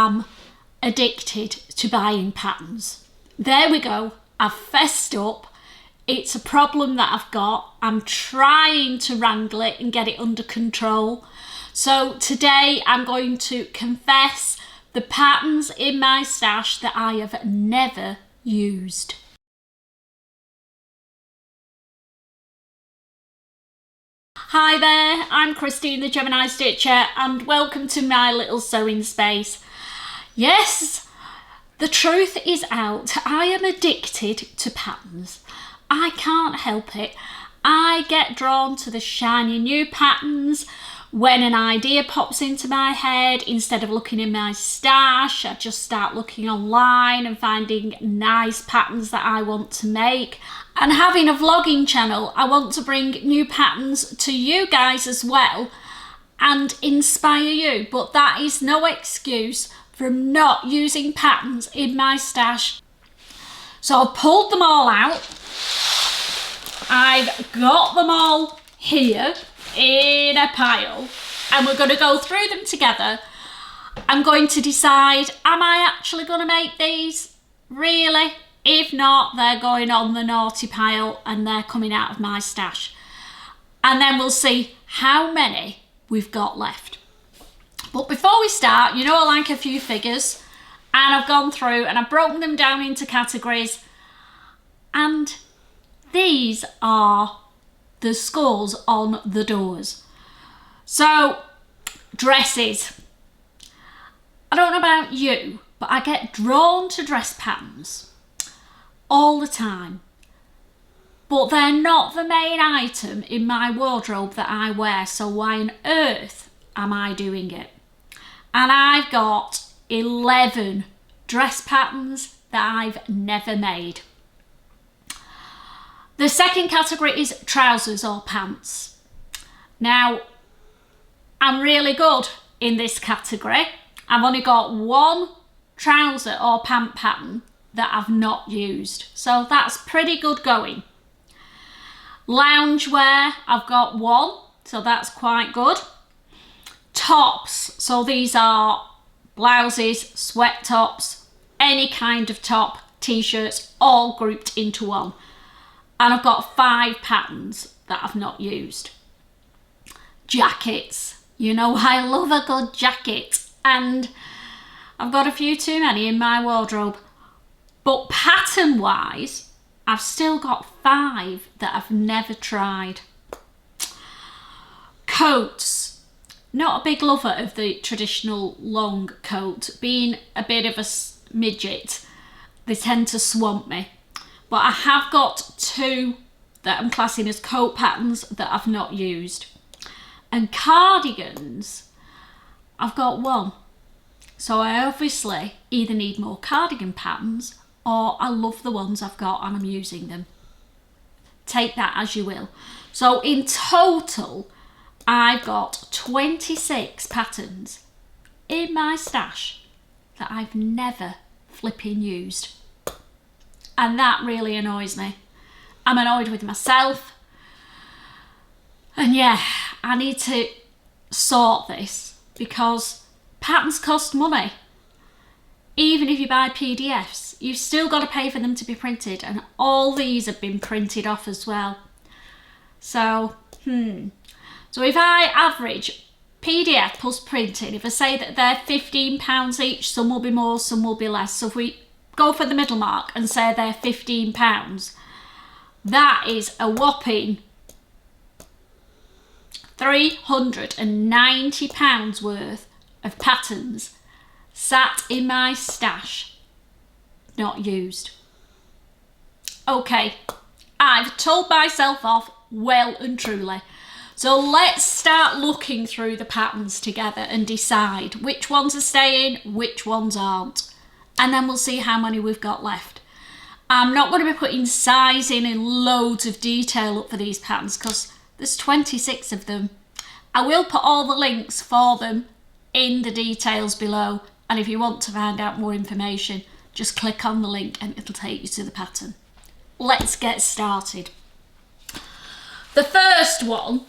am addicted to buying patterns. There we go. I've fessed up. It's a problem that I've got. I'm trying to wrangle it and get it under control. So today I'm going to confess the patterns in my stash that I have never used. Hi there, I'm Christine the Gemini Stitcher and welcome to my little sewing space. Yes, the truth is out. I am addicted to patterns. I can't help it. I get drawn to the shiny new patterns. When an idea pops into my head, instead of looking in my stash, I just start looking online and finding nice patterns that I want to make. And having a vlogging channel, I want to bring new patterns to you guys as well and inspire you. But that is no excuse from not using patterns in my stash. So I've pulled them all out. I've got them all here in a pile and we're going to go through them together. I'm going to decide, am I actually going to make these? Really? If not, they're going on the naughty pile and they're coming out of my stash. And then we'll see how many we've got left. But before we start, you know I like a few figures, and I've gone through and I've broken them down into categories, and these are the scores on the doors. So, dresses. I don't know about you, but I get drawn to dress patterns all the time. But they're not the main item in my wardrobe that I wear, so why on earth am I doing it? And I've got 11 dress patterns that I've never made. The second category is trousers or pants. Now, I'm really good in this category. I've only got one trouser or pant pattern that I've not used. So that's pretty good going. Loungewear, I've got one, so that's quite good. Tops, so these are blouses, sweat tops, any kind of top, t-shirts, all grouped into one. And I've got 5 patterns that I've not used. Jackets, you know I love a good jacket, and I've got a few too many in my wardrobe. But pattern wise, I've still got 5 that I've never tried. Coats. Not a big lover of the traditional long coat. Being a bit of a midget, they tend to swamp me. But I have got 2 that I'm classing as coat patterns that I've not used. And cardigans, I've got 1. So I obviously either need more cardigan patterns or I love the ones I've got and I'm using them. Take that as you will. So in total, I've got 26 patterns in my stash that I've never flipping used. And that really annoys me. I'm annoyed with myself. And yeah, I need to sort this because patterns cost money. Even if you buy PDFs, you've still got to pay for them to be printed, and all these have been printed off as well. So if I average PDF plus printing, if I say that they're £15 each, some will be more, some will be less. So if we go for the middle mark and say they're £15, that is a whopping £390 worth of patterns sat in my stash, not used. Okay, I've told myself off well and truly. So let's start looking through the patterns together and decide which ones are staying, which ones aren't. And then we'll see how many we've got left. I'm not going to be putting sizing and loads of detail up for these patterns because there's 26 of them. I will put all the links for them in the details below. And if you want to find out more information, just click on the link and it'll take you to the pattern. Let's get started. The first one,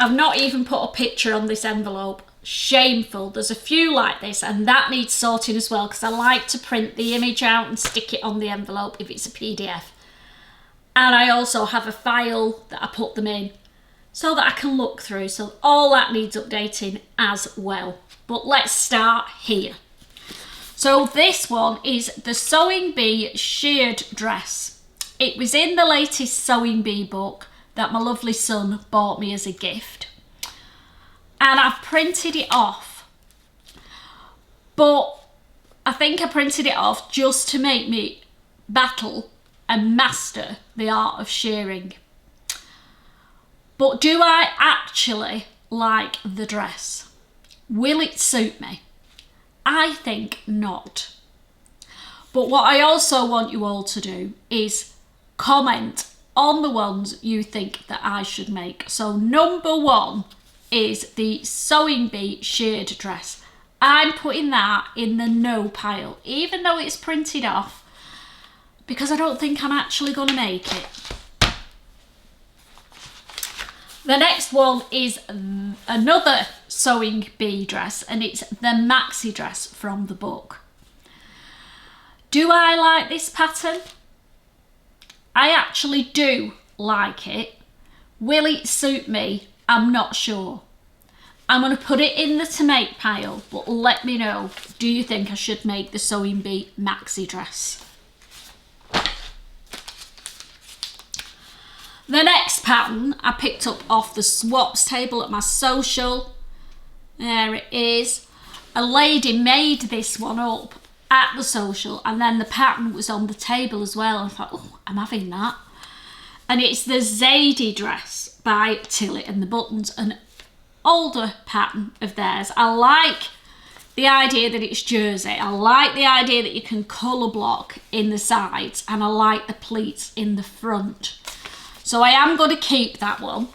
I've not even put a picture on this envelope. shameful. There's a few like this, and that needs sorting as well, because I like to print the image out and stick it on the envelope if it's a PDF. And I also have a file that I put them in so that I can look through. So all that needs updating as well. But let's start here. So this one is the Sewing Bee sheared dress. It was in the latest Sewing Bee book that my lovely son bought me as a gift. And I've printed it off. But I think I printed it off just to make me battle and master the art of shearing. But do I actually like the dress? Will it suit me? I think not. But what I also want you all to do is comment on the ones you think that I should make. So number 1 is the Sewing Bee sheared dress. I'm putting that in the no pile, even though it's printed off, because I don't think I'm actually going to make it. The next one is another Sewing Bee dress, and it's the maxi dress from the book. Do I like this pattern? I actually do like it. Will it suit me? I'm not sure. I'm going to put it in the to make pile, but let me know, do you think I should make the Sewing Bee maxi dress? The next pattern I picked up off the swaps table at my social. There it is. A lady made this one up at the social, and then the pattern was on the table as well. I thought, oh, I'm having that. And it's the Zadie dress by Tilly and the Buttons, an older pattern of theirs. I like the idea that it's jersey. I like the idea that you can colour block in the sides, and I like the pleats in the front. So I am going to keep that one.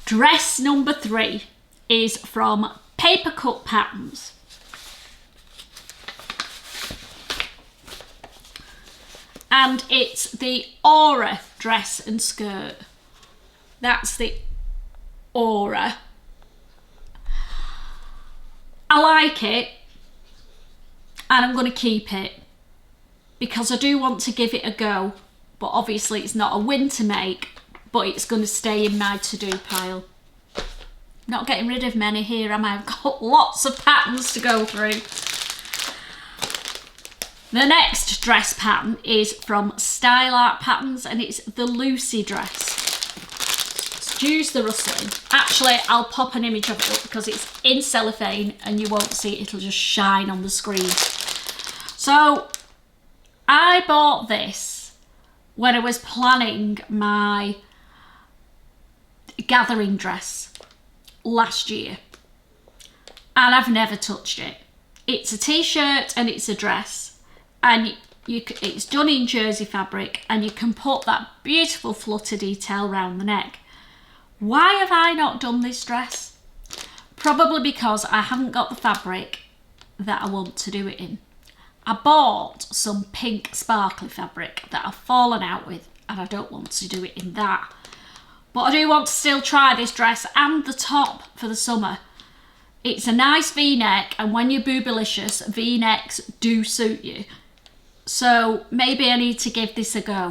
Dress number 3 is from Paper Cut Patterns. And it's the Aura dress and skirt. That's the Aura. I like it, and I'm going to keep it, because I do want to give it a go, but obviously it's not a win to make, but it's going to stay in my to-do pile. Not getting rid of many here, am I? I've got lots of patterns to go through. The next dress pattern is from Style Art Patterns, and it's the Lucy dress. Excuse the rustling. Actually, I'll pop an image of it up because it's in cellophane and you won't see it, it'll just shine on the screen. So I bought this when I was planning my gathering dress last year, and I've never touched it. It's a t-shirt and it's a dress, and it's done in jersey fabric, and you can put that beautiful flutter detail around the neck. Why have I not done this dress? Probably because I haven't got the fabric that I want to do it in. I bought some pink sparkly fabric that I've fallen out with, and I don't want to do it in that. But I do want to still try this dress and the top for the summer. It's a nice V-neck, and when you're boobylicious, V-necks do suit you. So maybe I need to give this a go.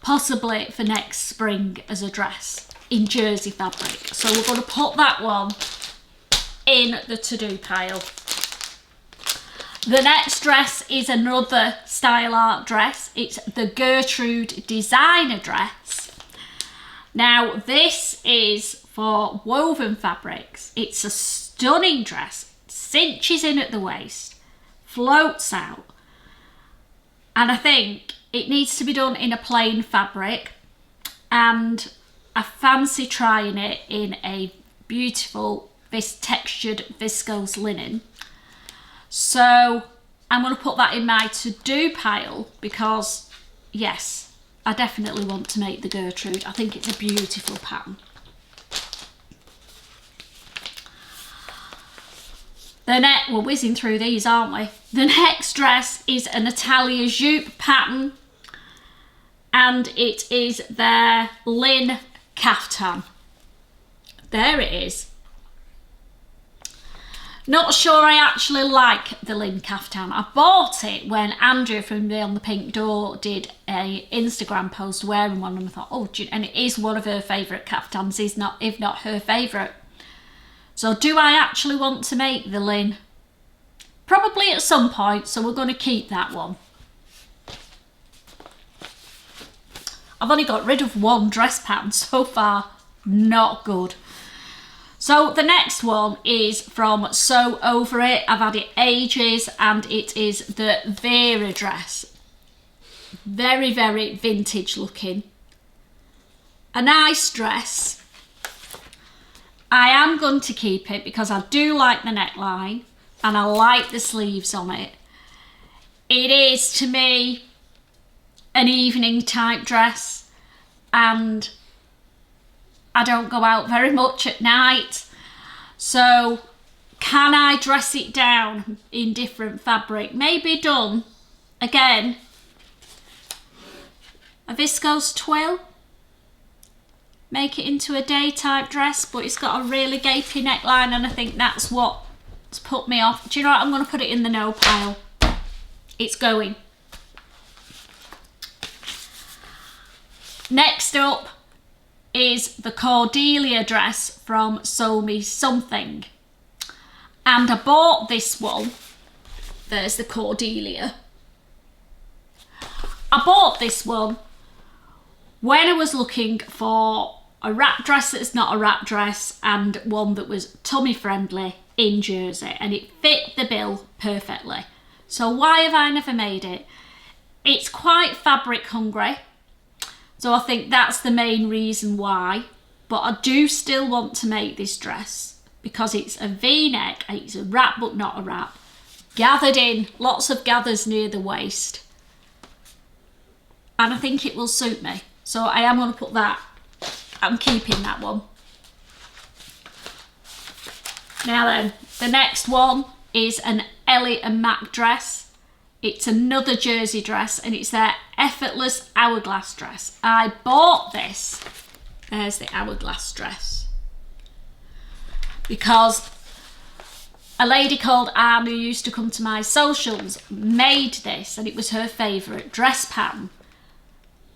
Possibly for next spring as a dress in jersey fabric. So we're going to put that one in the to-do pile. The next dress is another Style Art dress. It's the Gertrude designer dress. Now this is for woven fabrics. It's a stunning dress, cinches in at the waist, floats out, and I think it needs to be done in a plain fabric, and I fancy trying it in a beautiful textured viscose linen. So I'm going to put that in my to-do pile because, yes, I definitely want to make the Gertrude. I think it's a beautiful pattern. We're whizzing through these, aren't we? The next dress is a Natalia Jupe pattern, and it is their Lynn Caftan. There it is. Not sure I actually like the Lynn caftan. I bought it when Andrew from Beyond the Pink Door did a Instagram post wearing one, and I thought, oh, and it is one of her favourite caftans, if not her favourite. So do I actually want to make the Lynn? Probably at some point, so we're going to keep that one. I've only got rid of one dress pattern so far. Not good. So the next one is from Sew Over It. I've had it ages, and it is the Vera dress. Very, very vintage looking. A nice dress. I am going to keep it because I do like the neckline and I like the sleeves on it. It is, to me, an evening type dress, and I don't go out very much at night, so can I dress it down in different fabric? Maybe done again a viscose twill, make it into a day type dress, but it's got a really gapey neckline, and I think that's what's put me off. Do you know what? I'm going to put it in the no pile. It's going. Next up is the Cordelia dress from Sew Me Something, and I bought this one. There's the Cordelia. I bought this one when I was looking for a wrap dress that's not a wrap dress and one that was tummy friendly in jersey, and it fit the bill perfectly. So why have I never made it? It's quite fabric hungry, so I think that's the main reason why. But I do still want to make this dress because it's a V-neck, it's a wrap but not a wrap, gathered in, lots of gathers near the waist, and I think it will suit me. So I am going to put that, I'm keeping that one. Now then, the next one is an Ellie and Mac dress. It's another jersey dress, and it's their Effortless Hourglass dress. I bought this, there's the hourglass dress, because a lady called Anne, who used to come to my socials, made this, and it was her favourite dress pattern.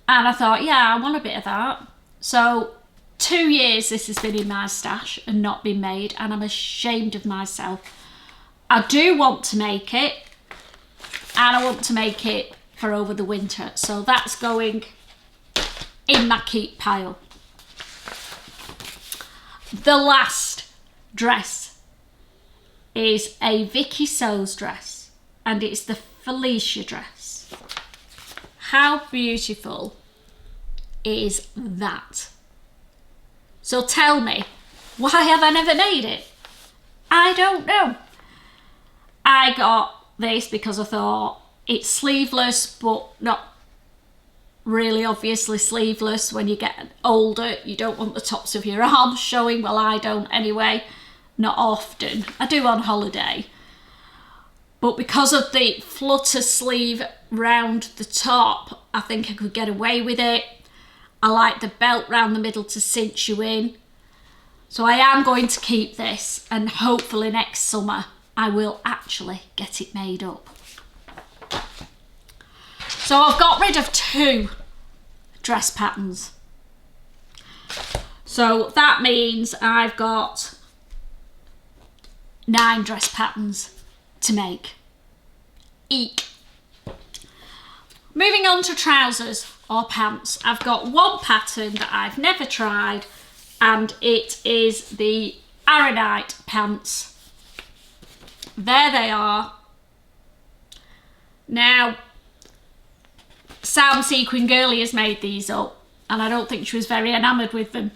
And I thought, yeah, I want a bit of that. So 2 years this has been in my stash and not been made, and I'm ashamed of myself. I do want to make it, and I want to make it for over the winter. So that's going in my keep pile. The last dress is a Vicky Sews dress, and it's the Felicia dress. How beautiful is that? So tell me, why have I never made it? I don't know. I got this because I thought it's sleeveless, but not really obviously sleeveless. When you get older, you don't want the tops of your arms showing. Well, I don't anyway, not often. I do on holiday. But because of the flutter sleeve round the top, I think I could get away with it. I like the belt round the middle to cinch you in. So I am going to keep this, and hopefully next summer I will actually get it made up. So I've got rid of 2 dress patterns. So that means I've got 9 dress patterns to make. Eek. Moving on to trousers or pants, I've got one pattern that I've never tried, and it is the Aranite pants. There they are. Now, Sam Sequin Girlie has made these up, and I don't think she was very enamoured with them.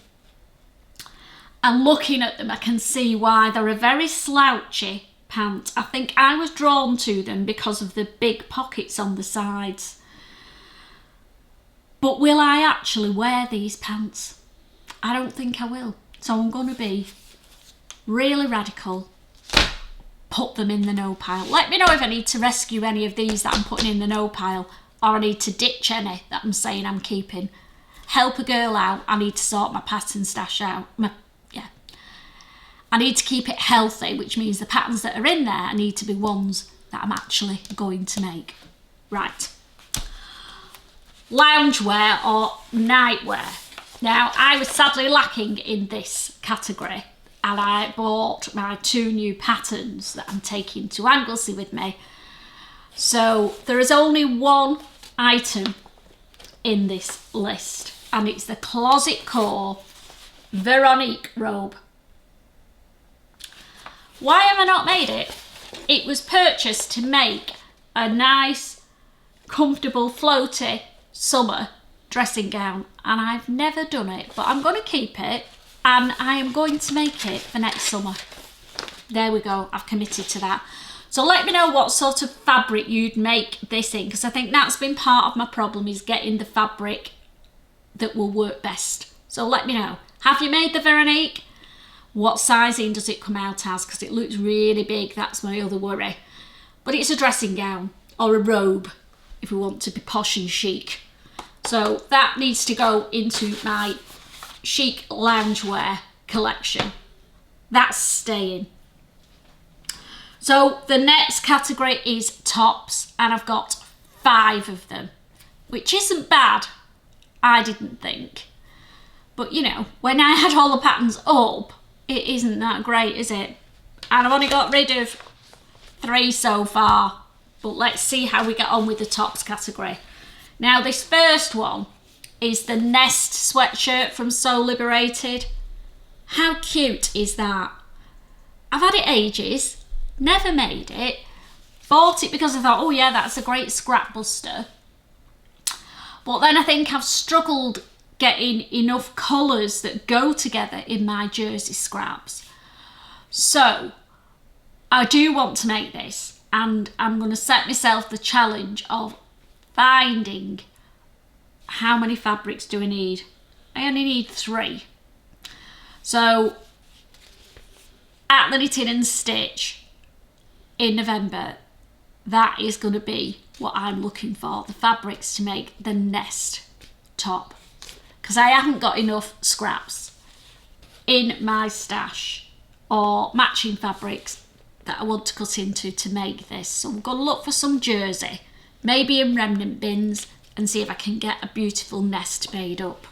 And looking at them, I can see why. They're a very slouchy pant. I think I was drawn to them because of the big pockets on the sides. But will I actually wear these pants? I don't think I will. So I'm going to be really radical. Put them in the no pile. Let me know if I need to rescue any of these that I'm putting in the no pile, or I need to ditch any that I'm saying I'm keeping. Help a girl out. I need to sort my pattern stash out. I need to keep it healthy, which means the patterns that are in there need to be ones that I'm actually going to make. Right. Loungewear or nightwear. Now, I was sadly lacking in this category, and I bought my 2 new patterns that I'm taking to Anglesey with me. So there is only one item in this list, and it's the Closet Core Veronique robe. Why have I not made it? It was purchased to make a nice, comfortable, floaty summer dressing gown, and I've never done it, but I'm going to keep it, and I am going to make it for next summer. There we go, I've committed to that. So let me know what sort of fabric you'd make this in, because I think that's been part of my problem, is getting the fabric that will work best. So let me know. Have you made the Veronique? What sizing does it come out as? Because it looks really big, that's my other worry. But it's a dressing gown, or a robe, if we want to be posh and chic. So that needs to go into my chic loungewear collection. That's staying. So the next category is tops, and I've got 5 of them, which isn't bad, I didn't think. But you know, when I had all the patterns up, it isn't that great, is it? And I've only got rid of 3 so far, but let's see how we get on with the tops category. Now, this first one is the Nest sweatshirt from So Liberated. How cute is that? I've had it ages, never made it, bought it because I thought, oh yeah, that's a great scrap buster. But then I think I've struggled getting enough colours that go together in my jersey scraps. So I do want to make this, and I'm going to set myself the challenge of finding how many fabrics do I need. I only need 3. So at the Knitting and Stitch in November, that is going to be what I'm looking for, the fabrics to make the Nest top, because I haven't got enough scraps in my stash or matching fabrics that I want to cut into to make this. So I'm going to look for some jersey, maybe in remnant bins, and see if I can get a beautiful Nest made up.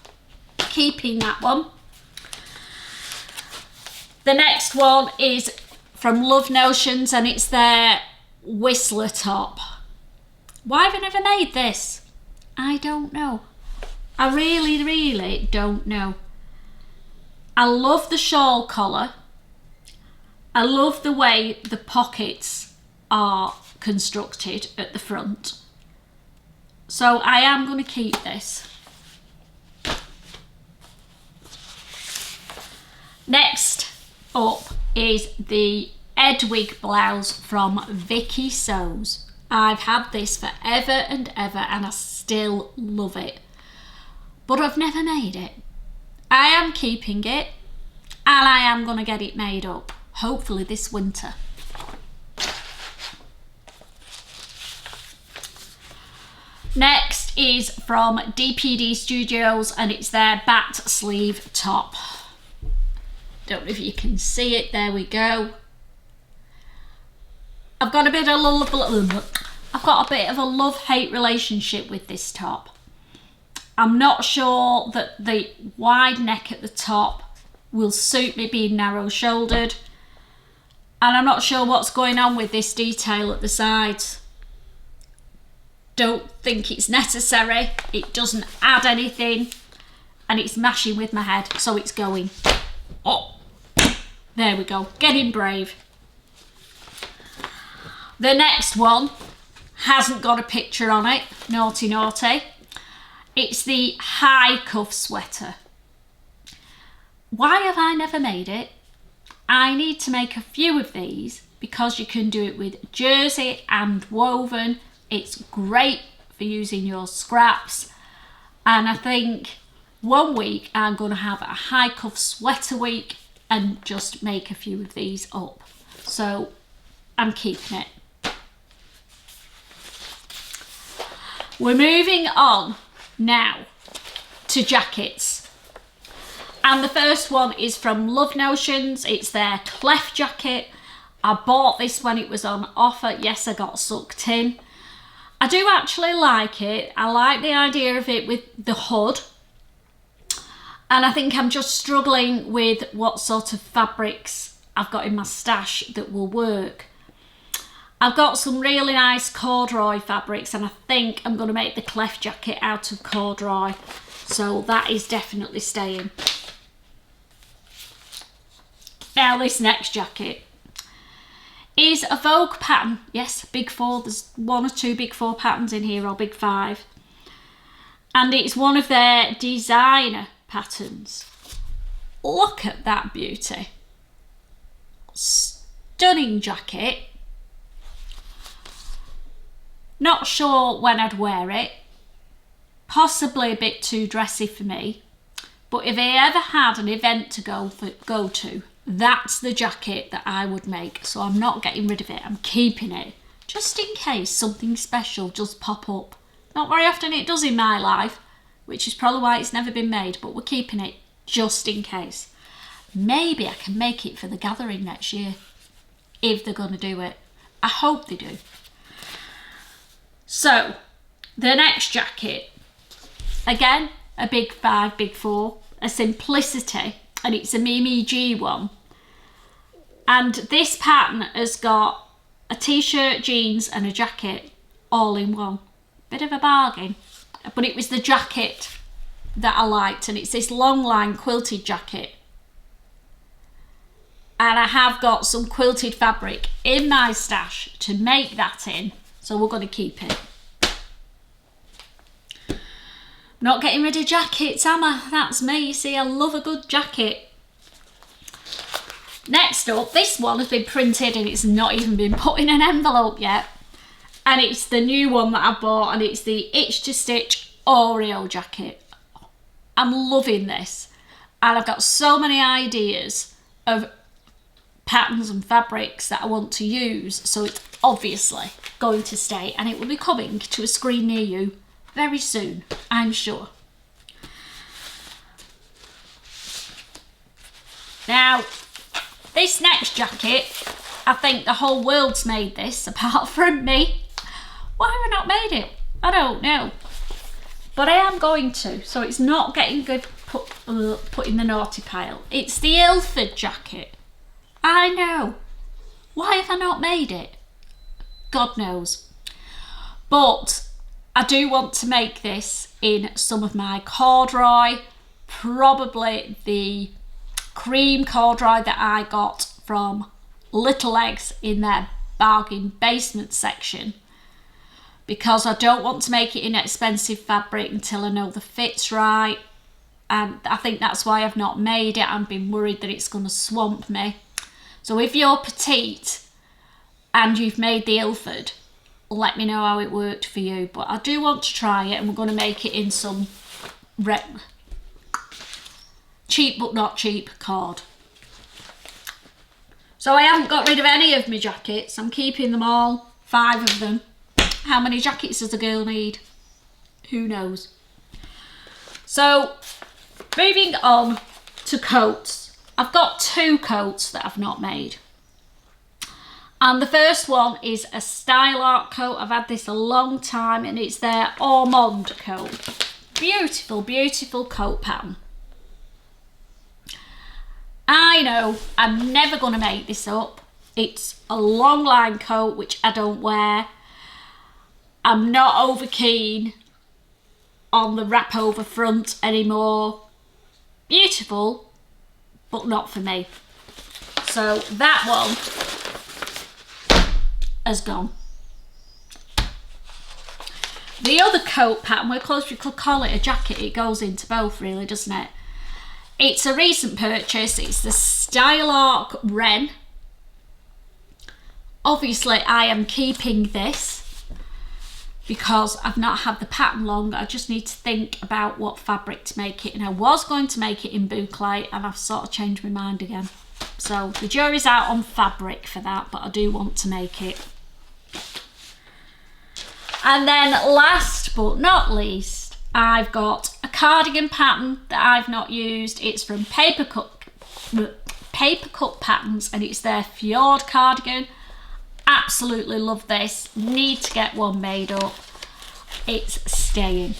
Keeping that one. The next one is from Love Notions, and it's their Whistler top. Why have I never made this? I don't know. I really don't know. I love the shawl collar. I love the way the pockets are constructed at the front. So I am going to keep this. Next up is the Edwig blouse from Vicky Sews. I've had this forever and ever, and I still love it. But I've never made it. I am keeping it, and I am going to get it made up, hopefully this winter. Next is from DPD Studios, and it's their bat sleeve top. Don't know if you can see it, there we go. I've got a bit of a love-hate relationship with this top. I'm not sure that the wide neck at the top will suit me being narrow-shouldered, and I'm not sure what's going on with this detail at the sides. Don't think it's necessary, it doesn't add anything, and it's mashing with my head, so it's going. Oh, there we go, getting brave. The next one hasn't got a picture on it, naughty naughty. It's the high cuff sweater. Why have I never made it? I need to make a few of these because you can do it with jersey and woven. It's great for using your scraps. And I think one week I'm going to have a high cuff sweater week and just make a few of these up. So I'm keeping it. We're moving on now to jackets. And the first one is from Love Notions. It's their cleft jacket. I bought this when it was on offer. Yes, I got sucked in. I do actually like it. I like the idea of it with the hood. And I think I'm just struggling with what sort of fabrics I've got in my stash that will work. I've got some really nice corduroy fabrics, and I think I'm going to make the cleft jacket out of corduroy. So that is definitely staying. Now this next jacket is a Vogue pattern. Yes, big four. There's 1 or 2 big 4 patterns in here, or big 5. And it's one of their designer patterns. Look at that beauty. Stunning jacket. Not sure when I'd wear it. Possibly a bit too dressy for me. But if I ever had an event to go to, that's the jacket that I would make. So I'm not getting rid of it. I'm keeping it. Just in case something special does pop up. Not very often it does in my life, which is probably why it's never been made. But we're keeping it just in case. Maybe I can make it for the gathering next year. If they're going to do it. I hope they do. So, the next jacket, again, a big 5, big 4, a Simplicity, and it's a Mimi G one. And this pattern has got a t-shirt, jeans and a jacket all in one. Bit of a bargain, but it was the jacket that I liked, and it's this long line quilted jacket. And I have got some quilted fabric in my stash to make that in. So we're going to keep it. Not getting rid of jackets, am I? That's me. You see, I love a good jacket. Next up, this one has been printed and it's not even been put in an envelope yet. And it's the new one that I bought, and it's the Itch to Stitch Oreo jacket. I'm loving this. And I've got so many ideas of patterns and fabrics that I want to use, so it's obviously going to stay, and it will be coming to a screen near you very soon, I'm sure. Now this next jacket, I think the whole world's made this apart from me. Why have I not made it? I don't know, but I am going to, so it's not getting good put in the naughty pile. It's the Ilford jacket. I know. Why have I not made it? God knows. But I do want to make this in some of my corduroy, probably the cream corduroy that I got from Little Legs in their bargain basement section, because I don't want to make it in expensive fabric until I know the fit's right, and I think that's why I've not made it. I've been worried that it's going to swamp me. So if you're petite and you've made the Ilford, let me know how it worked for you. But I do want to try it, and we're going to make it in some cheap but not cheap cord. So I haven't got rid of any of my jackets. I'm keeping them all, 5 of them. How many jackets does a girl need? Who knows? So moving on to coats. I've got 2 coats that I've not made. And the first one is a Style Art coat. I've had this a long time, and it's their Ormond coat. Beautiful, beautiful coat pattern. I know I'm never going to make this up. It's a long line coat, which I don't wear. I'm not over keen on the wrap over front anymore. Beautiful, but not for me. So that one has gone. The other coat pattern, we could call it a jacket. It goes into both really, doesn't it? It's a recent purchase. It's the Style Art Wren. Obviously I am keeping this because I've not had the pattern long. I just need to think about what fabric to make it, and I was going to make it in boucle, and I've sort of changed my mind again. So the jury's out on fabric for that, but I do want to make it. And then last but not least, I've got a cardigan pattern that I've not used. It's from Paper Cut Patterns, and it's their Fjord cardigan. Absolutely love this. Need to get one made up. It's staying.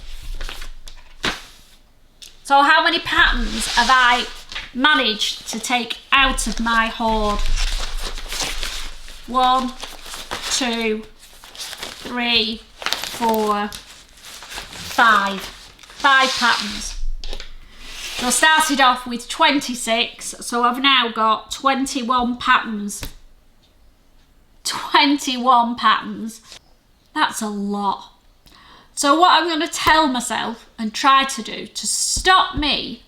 So how many patterns have I managed to take out of my hoard? 1, 2, 3, 4, 5. 5 patterns. So I started off with 26, so I've now got 21 patterns. 21 patterns. That's a lot. So what I'm going to tell myself and try to do to stop me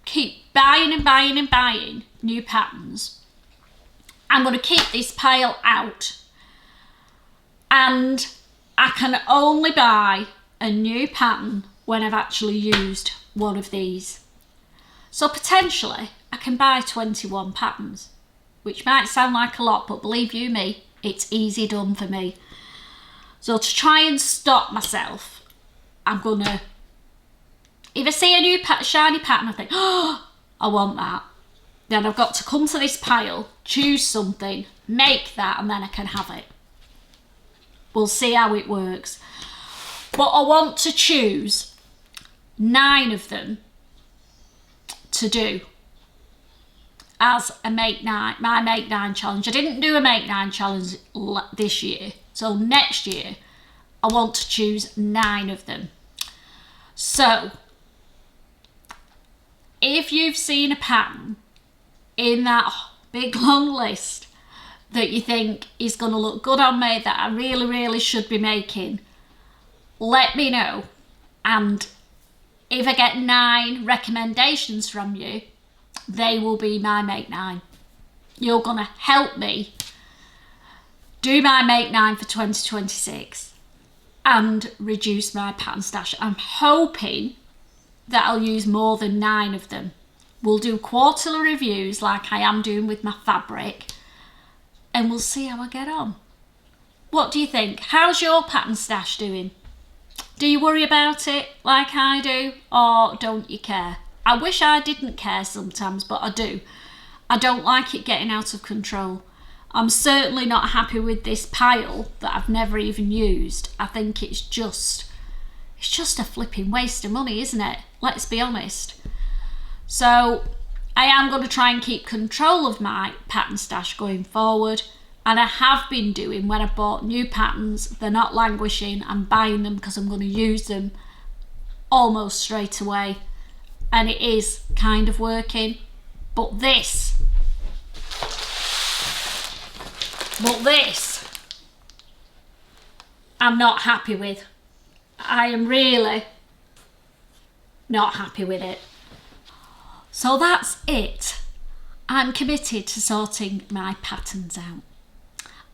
keep buying and buying and buying new patterns, I'm going to keep this pile out, and I can only buy a new pattern when I've actually used one of these. So potentially I can buy 21 patterns, which might sound like a lot, but believe you me, it's easy done for me. So to try and stop myself, I'm gonna, if I see a new shiny pattern, I think, oh, I want that. Then I've got to come to this pile, choose something, make that, and then I can have it. We'll see how it works. But I want to choose 9 of them to do as a make 9, my make 9 challenge. I didn't do a make 9 challenge this year, so next year I want to choose 9 of them. So if you've seen a pattern in that big long list that you think is going to look good on me, that I really should be making, let me know. And if I get 9 recommendations from you, they will be my make 9. You're going to help me do my make 9 for 2026 and reduce my pattern stash. I'm hoping that I'll use more than 9 of them. We'll do quarterly reviews like I am doing with my fabric, and we'll see how I get on. What do you think? How's your pattern stash doing? Do you worry about it like I do, or don't you care? I wish I didn't care sometimes, but I do. I don't like it getting out of control. I'm certainly not happy with this pile that I've never even used. I think it's just a flipping waste of money, isn't it? Let's be honest. So I am going to try and keep control of my pattern stash going forward. And I have been doing, when I bought new patterns, they're not languishing. I'm buying them because I'm going to use them almost straight away. And it is kind of working. But this, I'm not happy with. I am really not happy with it. So that's it. I'm committed to sorting my patterns out.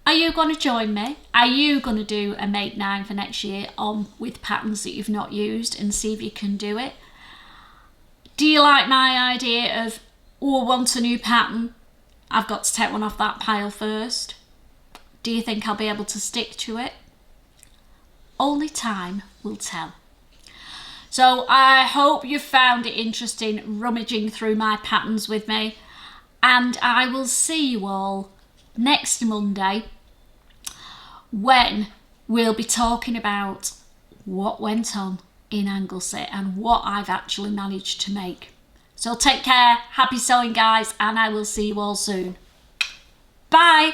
Are you going to join me? Are you going to do a make 9 for next year on with patterns that you've not used and see if you can do it? Do you like my idea of, oh, I want a new pattern, I've got to take one off that pile first? Do you think I'll be able to stick to it? Only time will tell. So I hope you found it interesting rummaging through my patterns with me, and I will see you all next Monday when we'll be talking about what went on in Anglesey and what I've actually managed to make. So take care, happy sewing guys, and I will see you all soon. Bye.